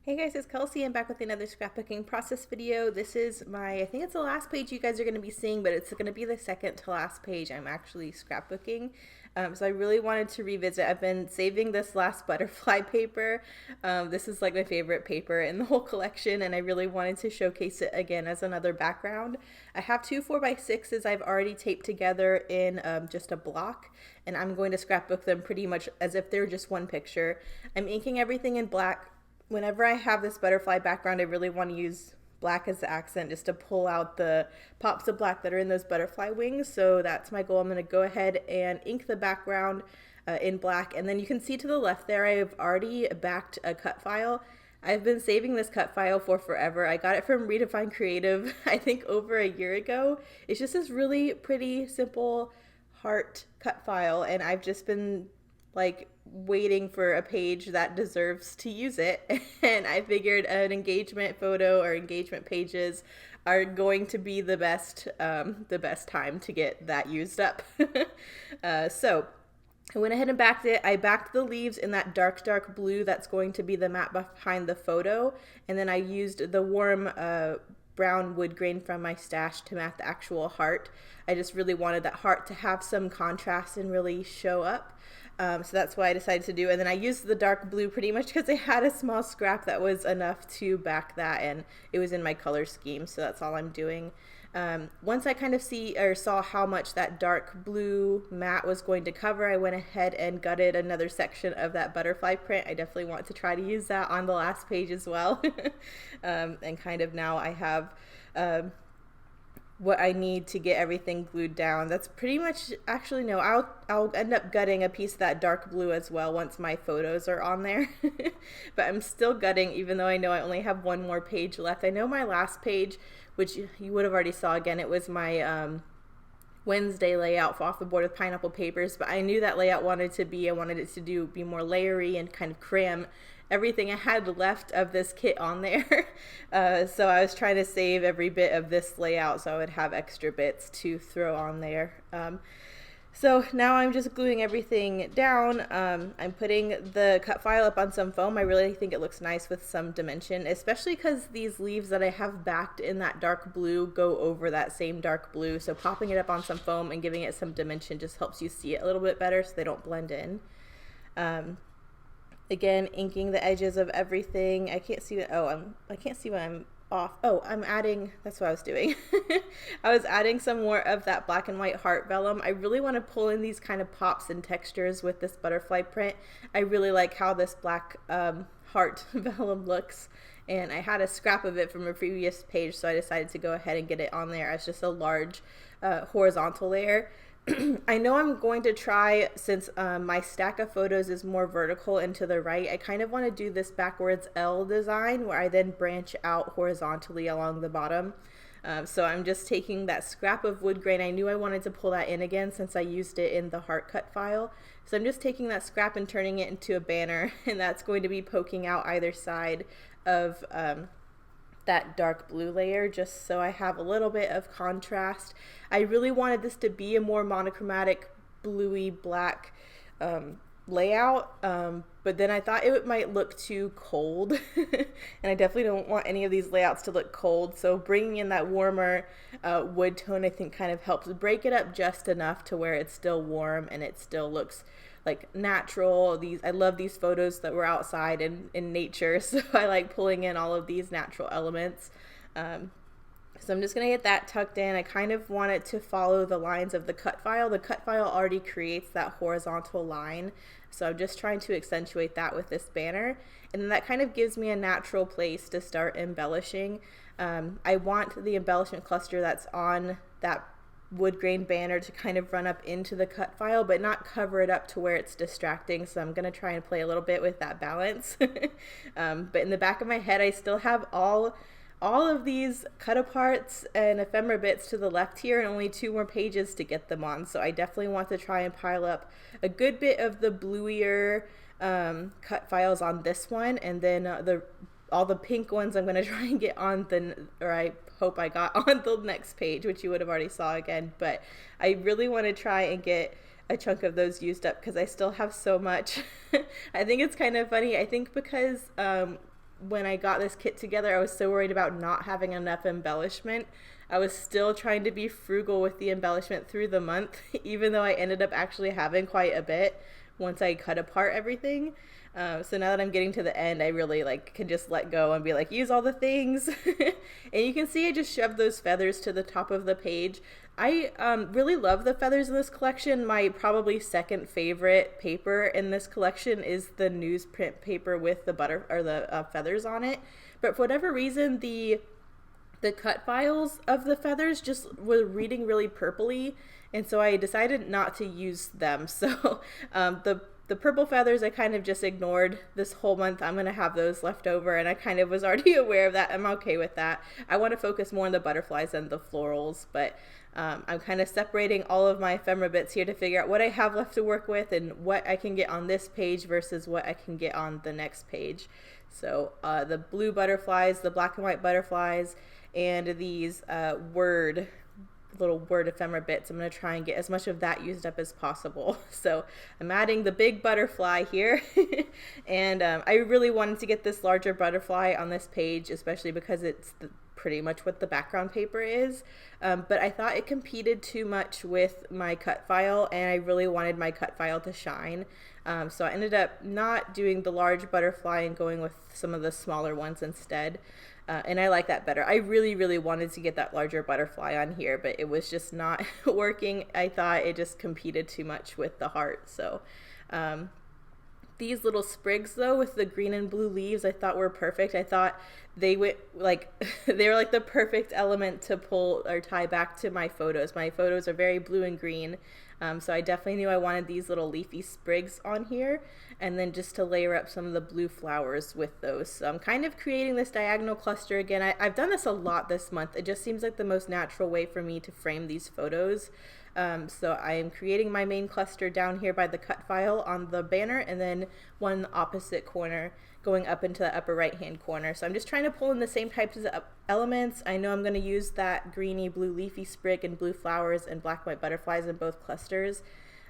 Hey guys, it's Kelsey. I'm back with another scrapbooking process video. This is I think it's the last page you guys are going to be seeing, but it's going to be the second to last page I'm actually scrapbooking. So I really wanted to revisit. I've been saving this last butterfly paper. This is like my favorite paper in the whole collection, and I really wanted to showcase it again as another background. I have two 4x6s I've already taped together in just a block, and I'm going to scrapbook them pretty much as if they're just one picture. I'm inking everything in black. Whenever I have this butterfly background, I really want to use black as the accent just to pull out the pops of black that are in those butterfly wings. So that's my goal. I'm going to go ahead and ink the background in black. And then you can see to the left there, I've already backed a cut file. I've been saving this cut file for forever. I got it from Redefine Creative, I think over a year ago. It's just this really pretty, simple heart cut file. And I've just been like waiting for a page that deserves to use it. And I figured an engagement photo or engagement pages are going to be the best time to get that used up. So I went ahead and backed it. I backed the leaves in that dark blue that's going to be the matte behind the photo. And then I used the warm brown wood grain from my stash to mat the actual heart. I just really wanted that heart to have some contrast and really show up. So that's why I decided to do. And then I used the dark blue pretty much because I had a small scrap that was enough to back that, and it was in my color scheme. So that's all I'm doing. Once I kind of saw how much that dark blue matte was going to cover, I went ahead and gutted another section of that butterfly print. I definitely want to try to use that on the last page as well. And kind of now I have what I need to get everything glued down. That's pretty much, actually no, I'll end up gutting a piece of that dark blue as well once my photos are on there. But I'm still gutting even though I know I only have one more page left. I know my last page, which you would have already saw again, it was my Wednesday layout for off the board with pineapple papers, but I knew that layout I wanted it to be more layery and kind of cram everything I had left of this kit on there. So I was trying to save every bit of this layout so I would have extra bits to throw on there. So now I'm just gluing everything down. I'm putting the cut file up on some foam. I really think it looks nice with some dimension, especially because these leaves that I have backed in that dark blue go over that same dark blue. So popping it up on some foam and giving it some dimension just helps you see it a little bit better so they don't blend in. Again, inking the edges of everything. I can't see I can't see when I'm off. Oh, I'm adding, that's what I was doing. I was adding some more of that black and white heart vellum. I really want to pull in these kind of pops and textures with this butterfly print. I really like how this black heart vellum looks, and I had a scrap of it from a previous page, so I decided to go ahead and get it on there as just a large horizontal layer. I know I'm going to try, since my stack of photos is more vertical and to the right, I kind of want to do this backwards L design where I then branch out horizontally along the bottom. So I'm just taking that scrap of wood grain. I knew I wanted to pull that in again since I used it in the heart cut file. So I'm just taking that scrap and turning it into a banner, and that's going to be poking out either side of that dark blue layer, just so I have a little bit of contrast. I really wanted this to be a more monochromatic bluey black layout, but then I thought it might look too cold and I definitely don't want any of these layouts to look cold, so bringing in that warmer wood tone I think kind of helps break it up just enough to where it's still warm and it still looks like natural. I love these photos that were outside and in nature, so I like pulling in all of these natural elements. So I'm just going to get that tucked in. I kind of want it to follow the lines of the cut file. The cut file already creates that horizontal line, so I'm just trying to accentuate that with this banner, and then that kind of gives me a natural place to start embellishing. I want the embellishment cluster that's on that wood grain banner to kind of run up into the cut file but not cover it up to where it's distracting, so I'm going to try and play a little bit with that balance. But in the back of my head I still have all of these cut aparts and ephemera bits to the left here and only 2 more pages to get them on, so I definitely want to try and pile up a good bit of the bluier cut files on this one, and then all the pink ones I'm going to try and get on I hope I got on the next page, which you would have already saw again, but I really want to try and get a chunk of those used up because I still have so much. I think it's kind of funny. I think because when I got this kit together, I was so worried about not having enough embellishment. I was still trying to be frugal with the embellishment through the month, even though I ended up actually having quite a bit once I cut apart everything. So now that I'm getting to the end, I really like can just let go and be like, use all the things. And you can see I just shoved those feathers to the top of the page. I really love the feathers in this collection. My probably second favorite paper in this collection is the newsprint paper with the feathers on it. But for whatever reason, the cut files of the feathers just were reading really purpley, and so I decided not to use them. So the purple feathers I kind of just ignored this whole month. I'm going to have those left over, and I kind of was already aware of that. I'm okay with that. I want to focus more on the butterflies and the florals, but I'm kind of separating all of my ephemera bits here to figure out what I have left to work with and what I can get on this page versus what I can get on the next page. So the blue butterflies, the black and white butterflies, and these little word ephemera bits. I'm going to try and get as much of that used up as possible. So I'm adding the big butterfly here. And I really wanted to get this larger butterfly on this page, especially because it's pretty much what the background paper is. But I thought it competed too much with my cut file, and I really wanted my cut file to shine. So I ended up not doing the large butterfly and going with some of the smaller ones instead. And I like that better. I really, really wanted to get that larger butterfly on here, but it was just not working. I thought it just competed too much with the heart. So these little sprigs, though, with the green and blue leaves, I thought were perfect. I thought they went like they were like the perfect element to pull or tie back to my photos. My photos are very blue and green. So I definitely knew I wanted these little leafy sprigs on here, and then just to layer up some of the blue flowers with those. So I'm kind of creating this diagonal cluster again. I've done this a lot this month. It just seems like the most natural way for me to frame these photos. So I am creating my main cluster down here by the cut file on the banner, and then one in the opposite corner going up into the upper right hand corner. So I'm just trying to pull in the same types of elements. I know I'm going to use that greeny blue leafy sprig and blue flowers and black white butterflies in both clusters.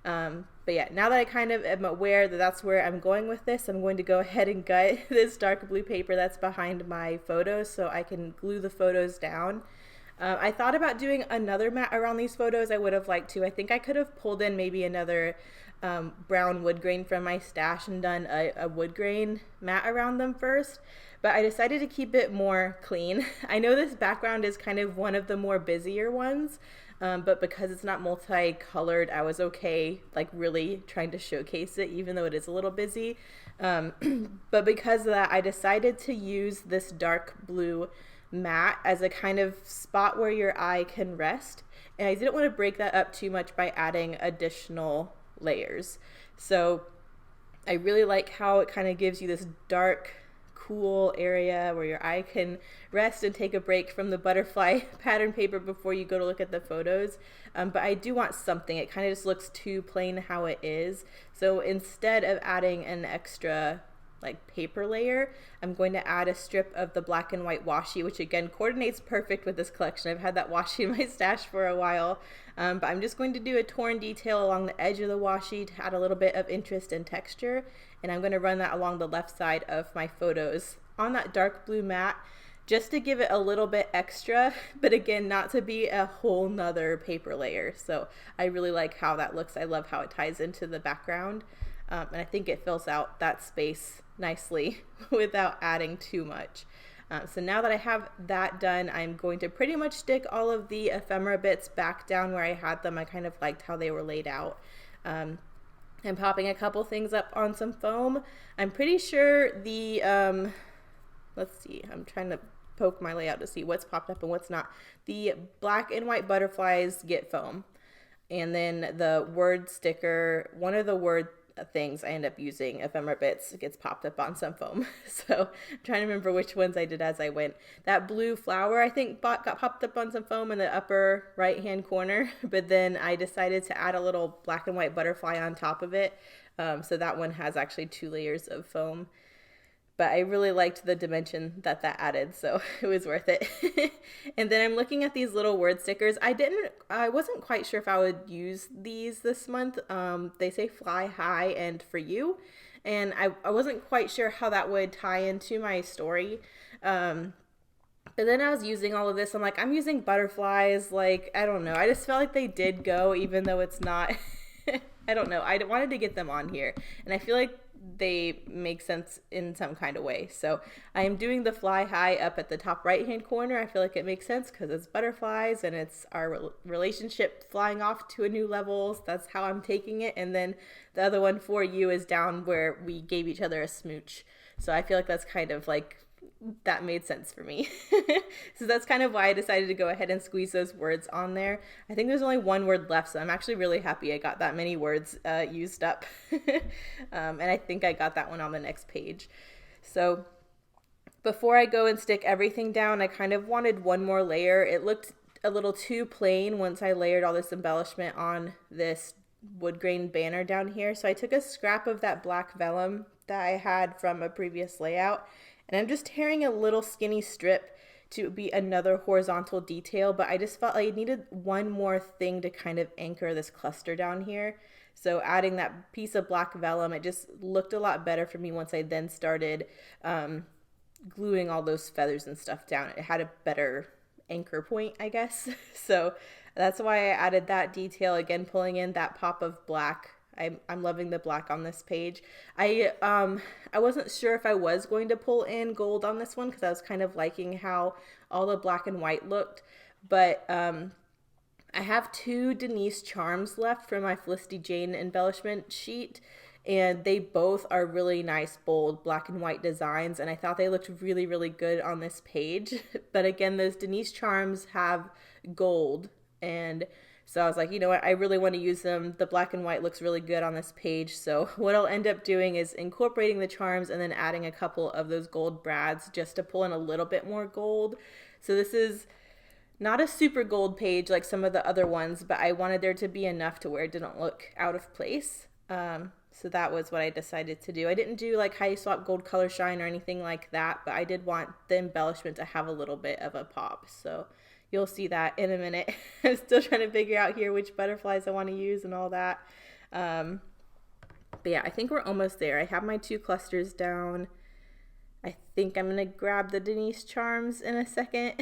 But yeah, now that I kind of am aware that that's where I'm going with this, I'm going to go ahead and gut this dark blue paper that's behind my photos so I can glue the photos down. I thought about doing another mat around these photos. I would have liked to. I think I could have pulled in maybe another brown wood grain from my stash and done a wood grain mat around them first, but I decided to keep it more clean. I know this background is kind of one of the more busier ones, but because it's not multicolored, I was okay like really trying to showcase it even though it is a little busy. But because of that, I decided to use this dark blue mat as a kind of spot where your eye can rest, and I didn't want to break that up too much by adding additional layers. So I really like how it kind of gives you this dark, cool area where your eye can rest and take a break from the butterfly pattern paper before you go to look at the photos. But I do want something. It kind of just looks too plain how it is. So instead of adding an extra like paper layer, I'm going to add a strip of the black and white washi, which again coordinates perfect with this collection. I've had that washi in my stash for a while, but I'm just going to do a torn detail along the edge of the washi to add a little bit of interest and texture, and I'm going to run that along the left side of my photos on that dark blue mat just to give it a little bit extra, but again, not to be a whole nother paper layer. So I really like how that looks. I love how it ties into the background. And I think it fills out that space nicely without adding too much. So now that I have that done, I'm going to pretty much stick all of the ephemera bits back down where I had them. I kind of liked how they were laid out. I'm popping a couple things up on some foam. I'm pretty sure the, let's see, I'm trying to poke my layout to see what's popped up and what's not. The black and white butterflies get foam. And then the word sticker, one of the word things I end up using ephemera bits gets popped up on some foam. So I'm trying to remember which ones I did as I went. That blue flower I think got popped up on some foam in the upper right hand corner, but then I decided to add a little black and white butterfly on top of it. So that one has actually 2 layers of foam. But I really liked the dimension that added, so it was worth it. And then I'm looking at these little word stickers. I wasn't quite sure if I would use these this month. They say fly high and for you. And I wasn't quite sure how that would tie into my story. But then I was using all of this. I'm like, I'm using butterflies. Like, I don't know. I just felt like they did go, even though it's not. I don't know. I wanted to get them on here. And I feel like they make sense in some kind of way. So I am doing the fly high up at the top right hand corner. I feel like it makes sense because it's butterflies and it's our relationship flying off to a new level. So that's how I'm taking it. And then the other one for you is down where we gave each other a smooch. So I feel like that's kind of like, that made sense for me. So that's kind of why I decided to go ahead and squeeze those words on there. I think there's only one word left, so I'm actually really happy I got that many words used up. And I think I got that one on the next page. So before I go and stick everything down, I kind of wanted one more layer. It looked a little too plain once I layered all this embellishment on this wood grain banner down here. So I took a scrap of that black vellum that I had from a previous layout, and I'm just tearing a little skinny strip to be another horizontal detail, but I just felt like I needed one more thing to kind of anchor this cluster down here. So adding that piece of black vellum, it just looked a lot better for me once I then started gluing all those feathers and stuff down. It had a better anchor point, I guess. So that's why I added that detail, again pulling in that pop of black. I'm loving the black on this page. I wasn't sure if I was going to pull in gold on this one because I was kind of liking how all the black and white looked, but I have 2 Denise charms left from my Felicity Jane embellishment sheet, and they both are really nice, bold black and white designs, and I thought they looked really, really good on this page. But again, those Denise charms have gold, and so I was like, you know what, I really want to use them. The black and white looks really good on this page. So what I'll end up doing is incorporating the charms and then adding a couple of those gold brads just to pull in a little bit more gold. So this is not a super gold page like some of the other ones, but I wanted there to be enough to where it didn't look out of place. So that was what I decided to do. I didn't do like high swap gold color shine or anything like that, but I did want the embellishment to have a little bit of a pop. So you'll see that in a minute. I'm still trying to figure out here which butterflies I want to use and all that. But yeah, I think we're almost there. I have my 2 clusters down. I think I'm going to grab the Denise charms in a second.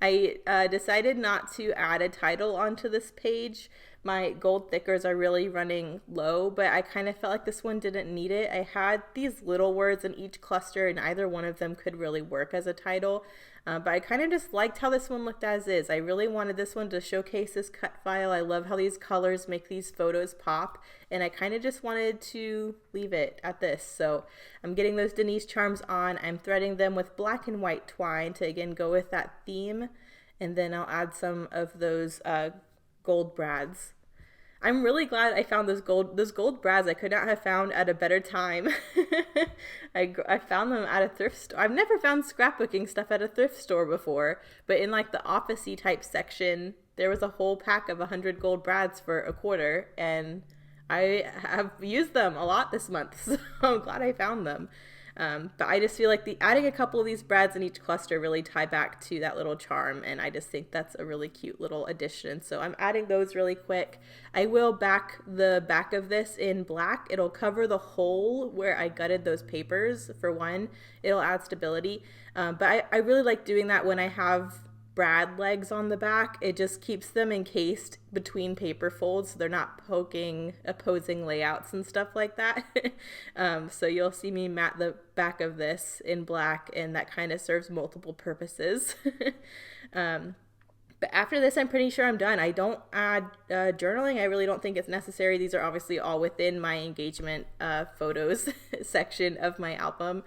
I decided not to add a title onto this page. My gold thickers are really running low, but I kind of felt like this one didn't need it. I had these little words in each cluster, and either one of them could really work as a title. But I kind of just liked how this one looked as is. I really wanted this one to showcase this cut file. I love how these colors make these photos pop, and I kind of just wanted to leave it at this. So I'm getting those Denise charms on. I'm threading them with black and white twine to again go with that theme, and then I'll add some of those gold brads. I'm really glad I found those gold brads. I could not have found at a better time. I found them at a thrift store. I've never found scrapbooking stuff at a thrift store before, but in like the office-y type section, there was a whole pack of 100 gold brads for $0.25, and I have used them a lot this month, so I'm glad I found them. But I just feel like adding a couple of these brads in each cluster really tie back to that little charm, and I just think that's a really cute little addition. So I'm adding those really quick. I will back the back of this in black. It'll cover the hole where I gutted those papers. For one, it'll add stability. But I really like doing that when I have brad legs on the back. It just keeps them encased between paper folds so they're not poking opposing layouts and stuff like that. So you'll see me mat the back of this in black, and that kind of serves multiple purposes. But after this, I'm pretty sure I'm done. I don't add journaling. I really don't think it's necessary. These are obviously all within my engagement photos section of my album.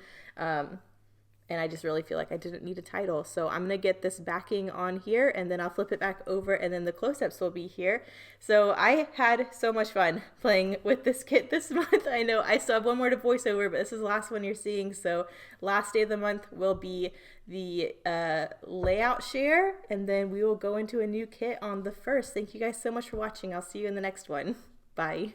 And I just really feel like I didn't need a title. So I'm going to get this backing on here, and then I'll flip it back over, and then the close-ups will be here. So I had so much fun playing with this kit this month. I know I still have one more to voiceover, but this is the last one you're seeing. So last day of the month will be the layout share, and then we will go into a new kit on the 1st. Thank you guys so much for watching. I'll see you in the next one. Bye.